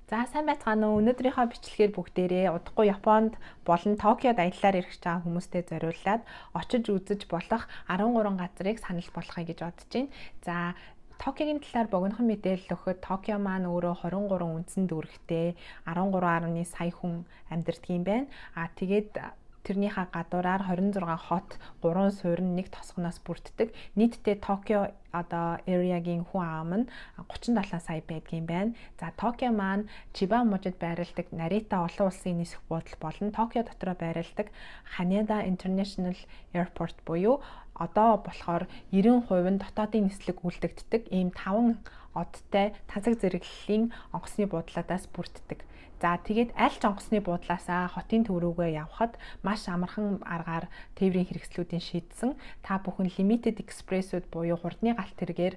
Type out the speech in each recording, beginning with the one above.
За сайн байцгаана уу. Өнөөдрийнхөө бичлэгээр бүгдээрээ удахгүй Японд болон Токиод аяллаар ирэх гэж байгаа хүмүүстэй зориуллаад очиж үзэж болох 13 газрыг санал болгохыг гэж бодож байна. За Токиогийн талаар богинохон мэдээлэл өгөхөд Токио маань өөрөө 23 үндсэн дүүрэгтэй 13.1 сая хүн амьдардаг юм байна. Тэгээд тэрнийхээ гадуураар 26 хот, 3 суурин, 1 тосгоноос бүрддэг. Нийтдээ Токио area-гийн хүн ам нь 37 сая байдгийн байна. За Токио маань Чиба мужид байрладаг Нарита олон улсын нисэх буудал болон Токио дотроо байрладаг Ханеда International Airport буюу одоо болохоор 90% нь дотоодын нислэг үлдэгддэг ийм 5 одтой тансаг зэрэглэлийн онгоцны буудлаадаас бүрддэг. За тэгээд аль ч онгоцны буудлаасаа хотын төв рүүгээ явхад маш амархан аргаар тээврийн хэрэгслүүдийн шийдсэн та бүхэн limited express-үүд буюу хурдны галт тэргээр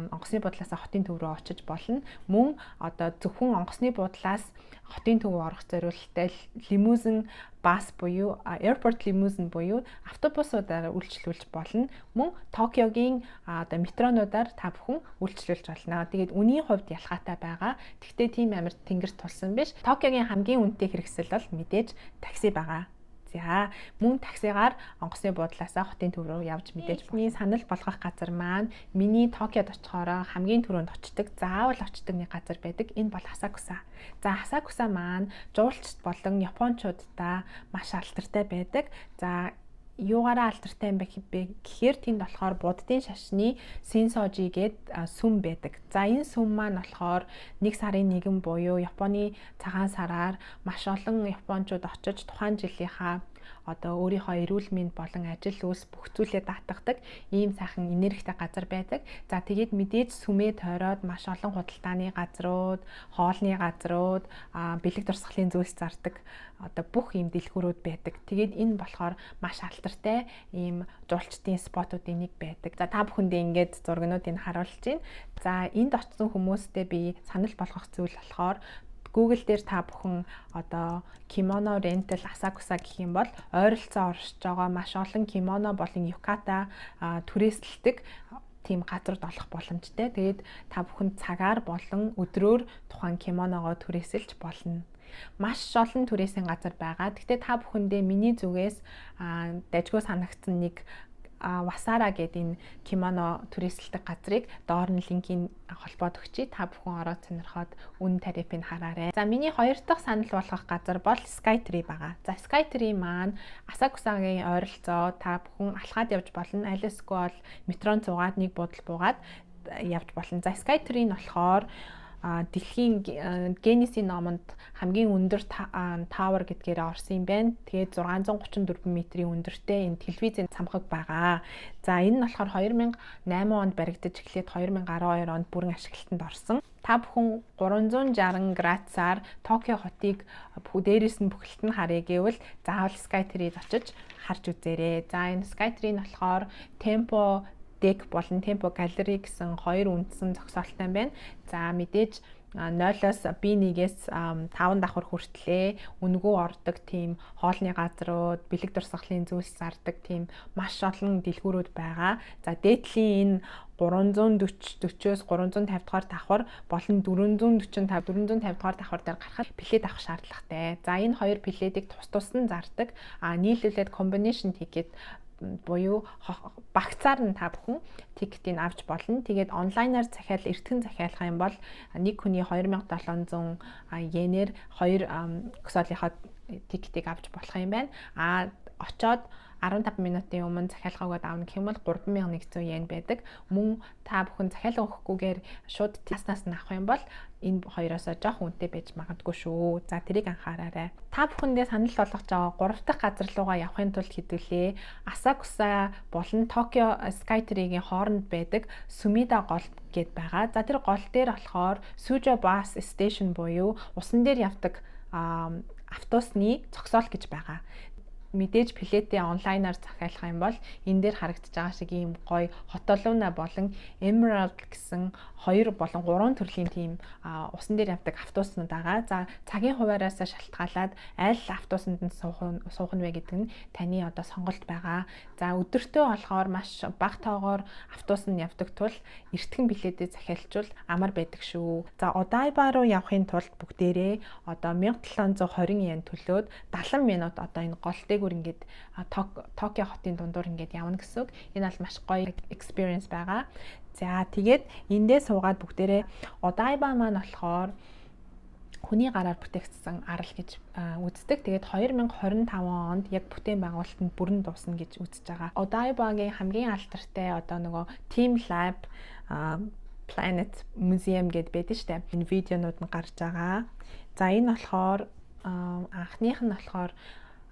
онгоцны буудлаасаа хотын төв рүү очиж болно. Мөн одоо зөвхөн онгоцны буудлаас хотын төв орох зориулалттай лимузин бас буюу airport limousine буюу автобусуудаар үйлчлүүлж болно. Мөн Токиогийн одоо метронуудаар та бүхэн үйлчлүүлж болно. Тэгээд үнийн хувьд ялгаатай байгаа. Гэхдээ тийм амар тэнгэр тулсан биш. Токиогийн хамгийн үнэтэй хэрэгсэл бол мэдээж такси байгаа. За мөн таксигаар онгоцны буудлаасаа хотын төв рүү явж мэдээж миний санал болгох газар маань миний Токиод очихороо хамгийн түрүүнд очдог, заавал очдог нэг газар байдаг. Энэ бол Асакуса. За Асакуса маань жуулчд болон японочдаа маш алдартай байдаг. За юугаараа алдартай юм бэ гэхээр тэнд болохоор буддын шашны синсожи гээд сүм байдаг. За энэ сүм маань болохоор 1 сарын 1 буюу Японы цагаан сараар маш олон японочдод очиж тухайн жилийнхаа одоо өөрийнхөө эрүүл мэнд болон ажил үйлс бүх зүйлээ даатгадаг ийм сайхан энергитэй газар байдаг. За тэгээд мэдээж сүмээ тойроод маш олон худалдааны газрууд, хоолны газрууд, бэлэг дурсгалын зүйлс зардаг одоо бүх ийм дэлгүүрүүд байдаг. Тэгээд энэ болохоор маш алдартай ийм жуулчдын спотуудын нэг байдаг. За та бүхэндээ ингээд зургнуудыг харуулж байна. За энд очсон хүмүүстэй би санал болгох зүйл болохоор Google дээр та бүхэн одоо кимоно rental Асакуса гэх юм бол ойролцоо оршиж байгаа маш олон кимоно болон юката түрээсэлдэг тийм газарт олох боломжтой. Тэгээд та бүхэн цагаар болон өдрөөр тухайн кимоногоо түрээсэлж болно. Маш олон түрээсийн газар байгаа. Гэхдээ та бүхэндээ миний зүгээс дажгүй санагдсан нэг Васара гэдэг энэ кимоно түрээсэлдэг газрыг доор нь линкийн холбоод өгчий. Та бүхэн ороод сонирхоод үнэ тарифыг хараарай. За миний хоёр дахь санал болгох газар бол Skytree байгаа. За Skytree маань Асакусагийн ойролцоо та бүхэн алхаад явж болно. Аль эсвэл метрон цугаад нэг буудал буугаад явж болно. За Skytree нь болохоор дэлхийн Гиннесийн номонд хамгийн өндөр тавер гэдгээр орсон юм байна. Тэгээд 634 метрийн өндөртэй энэ телевизийн цамхаг байгаа. За энэ нь болохоор 2008 онд баригдаж эхлээд 2012 онд бүрэн ашиглалтанд орсон. Та бүхэн 360 градусаар Токио хотыг дээрээс нь бүхэлд нь харъя гэвэл заавал Skytree-д очиж харж үзээрэй. За энэ Skytree нь болохоор Tempo Deck болон Tempo Gallery гэсэн хоёр үндсэн зогсоолтой байна. За мэдээж 0-оос B1-ээс 5 давхар хүртлээ үнгүү ордог тийм хоолны газрууд, бэлэг дурсгалын зүйлс зардаг тийм маш олон дэлгүүрүүд байгаа. За дээдлийн энэ 340-40-оос 350 дугаар давхар болон 445 дугаар давхар дээр гарахад плед авах шаардлагатай. За энэ хоёр пледийг тус нь зардаг. Нийлүүлээд combination ticket буюу багцаар нь та бүхэн тикетийг авч болно. Тэгээд онлайнаар захиал эртхэн захиалах юм бол нэг хүний 2700 йенээр 2 ксолынхаа тикетийг авч болох юм байна. Очоод 15 минутын өмнө захиалгаагаа давна гэх юм бол 3100 йен байдаг. Мөн та бүхэн захиалга өгөхгүйгээр шууд таснаас нь авах юм бол энэ хоёроосоо жоох үнэтэй байж магадгүй шүү. За тэрийг анхаараарай. Та бүхэндээ санал болгож байгаа 3 дахь газар руугаа явахын тулд хэдүүлээ. Асакуса болон Токио Skytree-гийн хооронд байдаг Сумида гол гээд байгаа. За тэр гол дээр болохоор Сужо Bus Station буюу усан дээр явдаг автобусны зогсоол гэж байгаа. мэдээж плетээ онлайнаар захиалах юм бол энэ дээр харагдаж байгаа шиг ийм гоё хотолуна болон Emerald гэсэн 2 болон 3 төрлийн тийм усан дээр явдаг автобуснууд байгаа. За цагийн хуваараас шалтгаалаад аль автобусанд нь суух нь вэ гэдэг нь таны одоо сонголт байгаа. За өдөртөө болохоор маш бага тоогоор автобус нь явдаг тул эртхэн билетээ захиалчвал амар байдаг шүү. За Одайба руу явахын тулд бүгдээрээ одоо 1720 yen төлөөд 70 минут одоо энэ гол дээгүүр ингээд Токио хотын дундуур ингээд явна гэсэн үг. Энэ бол маш гоё experience байгаа. За тэгээд эндээ суугаад бүгдээрээ Одайба маань болохоор хүний гараар бүтээгдсэн арал гэж үздэг. Тэгээд 2025 онд яг бүтээн байгуулалт нь бүрэн дуусна гэж үзэж байгаа. Одайбагийн хамгийн алдартай одоо нөгөө Team Lab Planet Museum гэдээ байдаг штэ. Энэ видеонууд нь гарч байгаа. За энэ болохоор анхных нь болохоор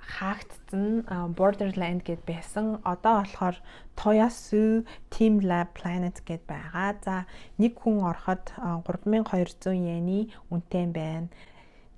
хаагдсан Borderland гэд байсан. Одоо болохоор Toyasu Team Lab Planet гэд байгаа. За нэг хүн ороход 3200 йены үнэтэй байна.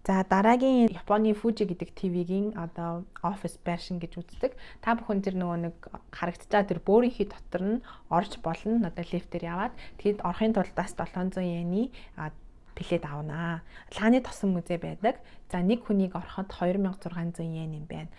За дараагийн Японы Fuji гэдэг ТV-гийн одоо офис байшин гэж үздэг. Та бүхэн тэр нөгөө нэг харагдаж байгаа тэр бөөрийнхий дотор нь орж болно. Одоо лифтээр яваад тэгэд орохын тулд бас 700 йены билет авнаа. Лааны тосон музей байдаг. За нэг хүнийг ороход 2600 йен юм байна.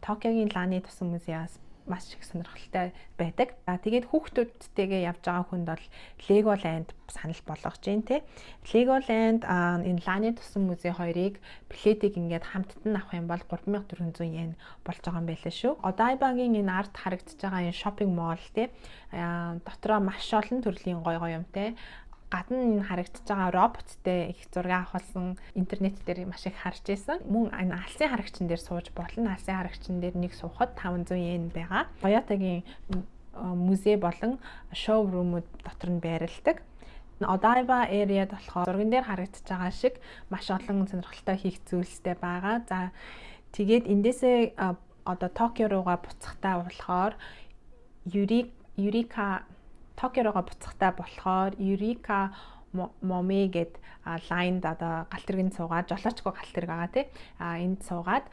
Токиогийн лааны тосон музейаас маш их сонирхолтой байдаг. Тэгээд хүүхдүүдтэйгээ явж байгаа хүнд бол Legoland санал болгож байна те. Legoland энэ лааны тусан музей хоёрыг билетийг ингээд хамтд нь авах юм бол 3400 йен болж байгаа юм байлаа шүү. Odaiba-гийн энэ арт харагдаж байгаа энэ шопинг молл те. Дотроо маш олон төрлийн гоё юмтай. Гадна энэ харагдаж байгаа роботтэй их зураг авахсан интернет дээр маш их харж байсан. Мөн энэ алсын харагчин дээр сууж болно. Алсын харагчин дээр нэг суухад 500 йен байгаа. Toyota-гийн музей болон шоурумууд дотор нь байрладаг. Odaiba area-д болохоор зурган дээр харагдаж байгаа шиг маш олон сонирхолтой хийх зүйлстэй байгаа. За тэгээд эндээсээ одоо Токио руугаа буцахтаа болохоор Eureka Momi гэд лайнд одоо галтэргийн цуугаад жолоочгүй галтэрэг байгаа тий. Энд суугаад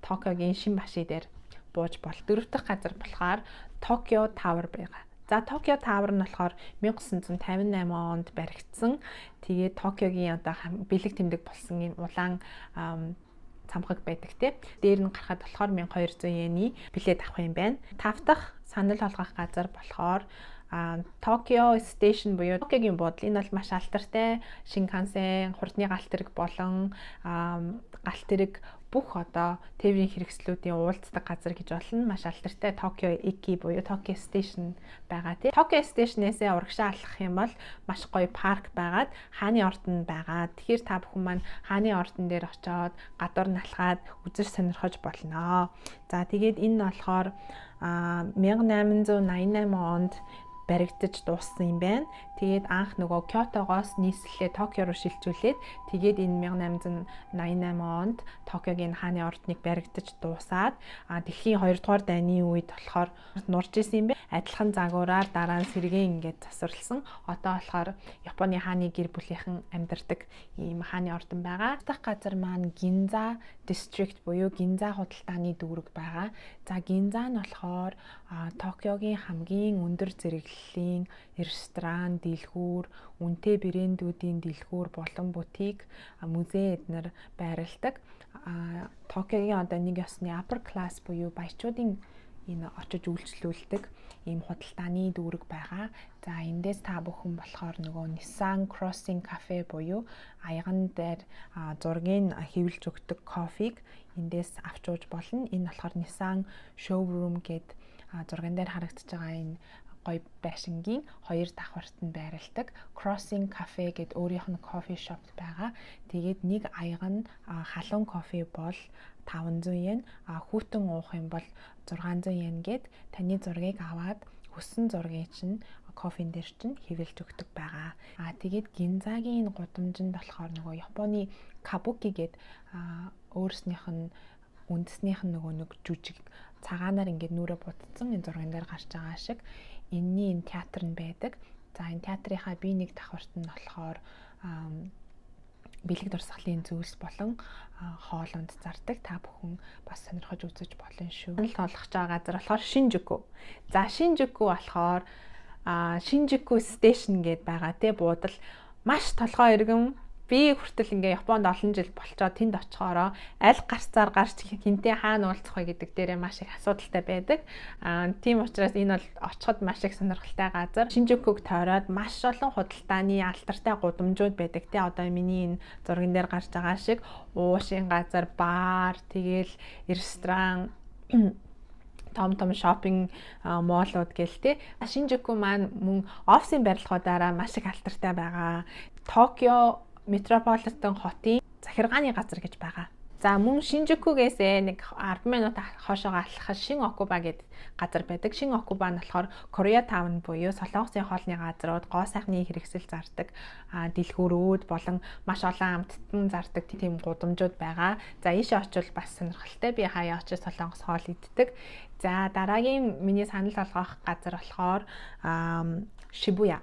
Токиогийн шин машин дээр бууж бол. Дөрөв дэх газар болохоор Tokyo Tower байгаа. За Tokyo Tower нь болохоор 1958 онд баригдсан. Тэгээд Токиогийн одоо бэлэг тэмдэг болсон юм улаан цамхаг байдаг тий. Дээр нь гарахад болохоор 1200 йений билет авах юм байна. Тав дахь санал болгох газар болохоор Tokyo Station буюу Токиогийн буудал. Энэ бол маш алдартай Shinkansen, хурдны галт тэрэг болон галт тэрэг бүх одоо тээврийн хэрэгслүүдийн уулздаг газар гэж болно. Маш алдартай Tokyo Eki буюу Tokyo Station байгаа тийм. Tokyo Station-ээсээ урагшаа алхах юм бол маш гоё парк байгаад хааны ордон байгаа. Тэгэхээр та бүхэн маань хааны ордон дээр очиод гадуур нь алхаад үзэж сонирхож болно. За тэгээд энэ нь болохоор 1888 онд баригдаж дууссан юм байна. Тэгээд анх нөгөө Кёотогоос нийслэлээ Токио руу шилжүүлээд тэгээд энэ 1888 онд Токиогийн хааны ордныг баригдаж дуусаад дэлхийн 2 дугаар дайны үед болохоор нурж исэн юм байна. Адилхан загвараар дараа нь сэргээн ингээд засварлсан. Одоо болохоор Японы хааны гэр бүлийнхэн амьдардаг ийм хааны ордон байгаа. Дахь газар маань Ginza District буюу Гинза худалдааны дүүрэг байгаа. За Гинза нь болохоор Токиогийн хамгийн өндөр зэрэглэлийн ресторан, дэлгүүр, үнэтэй брэндүүдийн дэлгүүр болон бутик, музей эднэр байрладаг. Токиогийн одоо нэг ёсны upper class буюу баячуудын энэ очиж үйлчлүүлдэг ийм худалдааны дүүрэг байгаа. За эндээс та бүхэн болохоор нөгөө Nissan Crossing Cafe буюу аяган дээр зургийг хэвлэж өгдөг кофег эндээс авч ууж болно. Энэ болохоор Nissan Showroom гэд зурган дээр харагдаж байгаа энэ гоё байшингийн 2 давхарт нь байрладаг Crossing Cafe гэд өөрийнх нь кофе шоп байгаа. Тэгээд нэг аяга нь халуун кофе бол 500 йен, хүүтэн уух юм бол 600 йен гэд таны зургийг аваад хүссэн зургийг чинь кофен дээр чинь хэвлэж өгдөг байгаа. Тэгээд Гинзагийн энэ гудамжинд болохоор нөгөө Японы Kabuki гэд өөрснийх нь үндэснийх нь нөгөө нэг жүжиг цагаанаар ингээд нүрэ будсан энэ зурган дээр гарч байгаа шиг энэний энэ театр нь байдаг. За энэ театрынхаа би нэг давхарт нь болохоор бэлэг дурсгалын зүйлс болон хоолунд зардаг. Та бүхэн бас сонирхож үзэж болно шүү. Санал болгож байгаа газар болохоор Шинжуку. За Шинжуку болохоор Шинжуку стейшн гэдээ байгаа те буудал маш толгой иргэн. Би хүртэл ингээ Японд олон жил болчоод тэнд очихороо аль гарцаар гарч хинтээ хаана уулзах вэ гэдэг дээрээ маш их асуудалтай байдаг. Тийм учраас энэ бол очиход маш их сонирхолтой газар. Шинжукуг тойроод маш олон худалдааны алтартай гудамжууд байдаг. Тэ одоо миний энэ зурган дээр гарч байгаа шиг уушийн газар, бар, тэгэл ресторан, том шопинг моллууд гэлтэй. Шинжуку маань мөн офисын барилгуудаараа маш их алтартай байгаа. Токио метрополитен хотын захиргааны газар гэж байгаа. За мөн Шинжукугээс нэг 10 минут хоошоогоо алхахад Шинокуба гэдэг газар байдаг. Шинокуба нь болохоор Korea Town буюу Солонгосын хоолны газрууд, гоо сайхны хэрэгсэл зардаг, дэлгүүрүүд болон маш олон амттан зардаг тийм гудамжууд байгаа. За ийшээ очивол бас сонирхолтой. Би хаяа очиж Солонгос хоол иддэг. За дараагийн миний санал болгох газар болохоор Шибуя.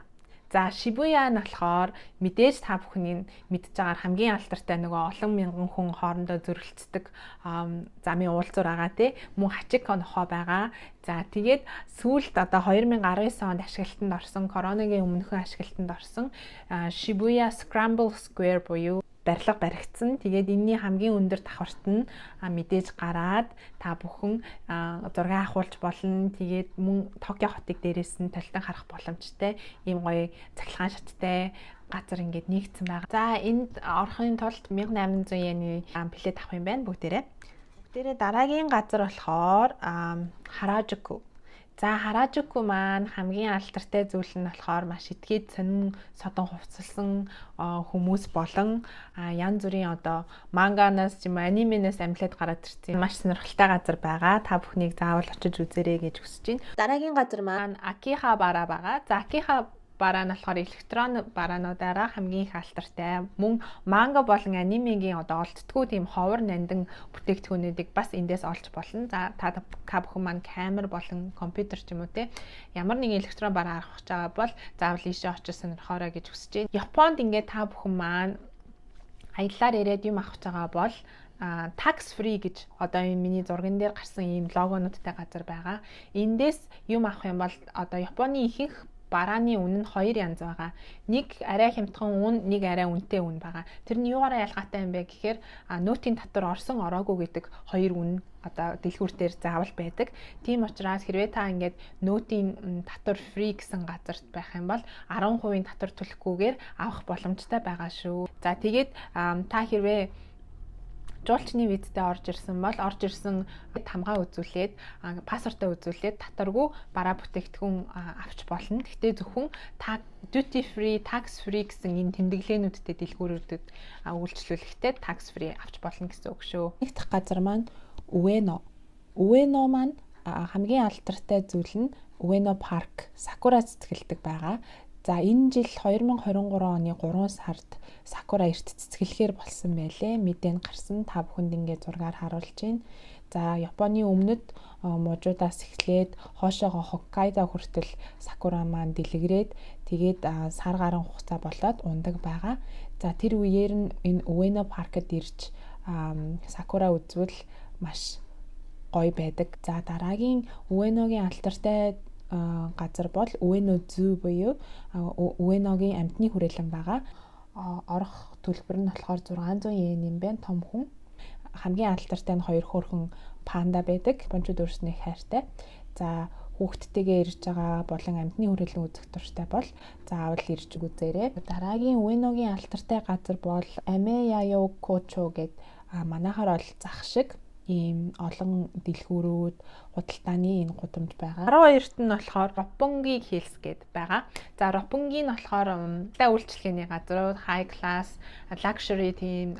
За Шибуя нь болохоор мэдээж та бүхний мэдж байгаагаар хамгийн алдартай нөгөө олон мянган хүн хоорондоо зөрөлцдөг замын уулзуур байгаа тий. Мөн Хачико нохоо байгаа. За тэгээд сүүлд одоо 2019 онд ашиглалтанд орсон, коронавигийн өмнөхөн ашиглалтанд орсон Шибуя Scramble Square буюу барилга баригдсан. Тэгээд энэний хамгийн өндөр давхарт нь мэдээж гараад та бүхэн зураг авахулж болно. Тэгээд мөн Токио хотыг дээрээс нь толтон харах боломжтой. Ийм гоё цахилгаан шаттай газар ингээд нэгдсэн байгаа. За энд орохын тулд 1800 йены билет авах юм байна бүгдээрээ. Бүгдээрээ дараагийн газар болохоор Харажуку. За Харажуку маань хамгийн алдартай зүйл нь болохоор маш итгэж сонин содон хувцалсан хүмүүс болон янз бүрийн одоо манганаас юм анименаас амлиад гараад ирсэн маш сонирхолтой газар байгаа. Та бүхнийг заавал очиж үзээрэй гэж хүсэж байна. Дараагийн газар маань Акихабара байгаа. За Акихабара нь болохоор электрон бараануудаараа хамгийн их алдартай. Мөн манга болон анимегийн одоо олдтгүй тийм ховор нандин бүтээгдэхүүнүүдийг бас эндээс олж болно. За та бүхэн маань камер болон компьютер ч юм уу те ямар нэгэн электрон бараа авах гэж байгаа бол заавал ийшээ очиж сонирхоорой гэж хүсэж байна. Японд ингээд та бүхэн маань аяллаар ирээд юм авах гэж байгаа бол tax free гэж одоо миний зурган дээр гарсан ийм логонуудтай газар байгаа. Эндээс юм авах юм бол одоо Японы ихэнх барааны үн нь хоёр янз байгаа. Нэг арай хямдхан үн, нэг арай үнэтэй үн байгаа. Тэр нь юугаараа ялгаатай юм бэ гэхээр нотын татвар орсон ороогүй гэдэг хоёр үн одоо дэлгүүртээр заавал байдаг. Тийм учраас хэрвээ та ингээд нотын татвар free гэсэн газарт байх юм бол 10% татвар төлөхгүйгээр авах боломжтой байгаа шүү. За тэгээд та хэрвээ жуулчны визтэй орж ирсэн бол орж ирсэн хамгаа үзүүлээд паспортоо үзүүлээд татваргүй бараа бүтээгдэхүүн авч болно. Гэхдээ зөвхөн duty free, tax free гэсэн энэ тэмдэглээнүүдтэй дэлгүүрүүдэд үйлчлүүлэхдээ tax free авч болно гэсэн үг шүү. Нэг дахь газар маань Уэно. Уэно маань хамгийн алдартай зүйл нь Уэно парк, сакура цэцгэлдэг байгаа. За энэ жил 2023 оны 3 сард сакура эрт цэцгэлэхээр болсон байлээ. Мэдэн гарсан. Та бүхэнд ингээд зургаар харуулж байна. За Японы өмнөд мужуудаас эхлээд хоошоогоо Хоккайдо хүртэл сакура маань дэлгэрээд тэгээд сар гаруй хугацаа болоод ундаг байгаа. За тэр үеэр нь энэ Уэно паркад ирж сакура үзвэл маш гоё байдаг. За дараагийн Уэногийн алдартай газар бол Уэно Зүү буюу Уэногийн амьтны хүрээлэн байгаа. Орох төлбөр нь болохоор 600 йен юм байна. Том хүн. Хамгийн алдартай нь хоёр хөөрхөн панда байдаг. Японочдод өөрснөө хайртай. За хүүхдтэйгээ ирж байгаа болон амьтны хүрээлэн үзэх турштай бол заавал ирж үзээрэй. Дараагийн Уэногийн алдартай газар бол Амеяо Кочо гэдэг манайхаар бол зах шиг ийм олон дэлгүүрүүд, худалдааны энэ гудамж байгаа. 12-т нь болохоор Roppongi Hills гэдэг байгаа. За Roppongi нь болохоор үйлчлэгээний газрууд, high class, luxury тийм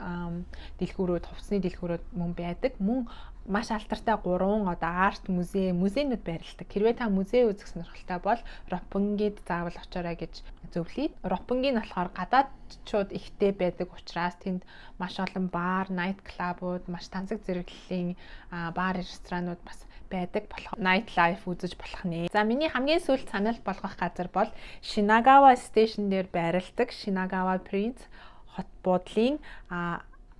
дэлгүүрүүд, хувцсны дэлгүүрүүд мөн байдаг. Мөн маш алдартай 3 одоо арт музейнүүд байрладаг. Хэрвээ та музей үзэх сонирхолтой бол Roppongiд заавал очоорой гэж зөвлөе. Roppongi нь болохоор гадаадчууд ихтэй байдаг учраас тэнд маш олон бар, night club-ууд, маш танцэг зэрэглэлийн бар, ресторанууд бас байдаг болох. Night life үзэж болох нэ. За миний хамгийн сүүлд санал болгох газар бол Shinagawa Station дээр байрладаг Shinagawa Prince хот буудлын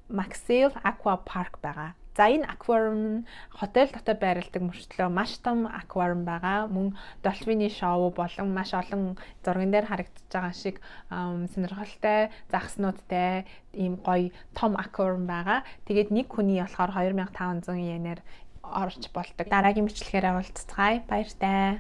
Maxwell Aqua Park байгаа. За энэ аквариум нь хотел дотор байрладаг мөрчлөө маш том аквариум байгаа. Мөн долфины шоу болон маш олон зурган дээр харагдаж байгаа шиг сонирхолтой загснуудтай ийм гоё том аквариум байгаа. Тэгээд нэг хүний болохоор 2500 йенээр орж болдог. Дараагийн бичлэгээр уулзцгаая. Баяртай.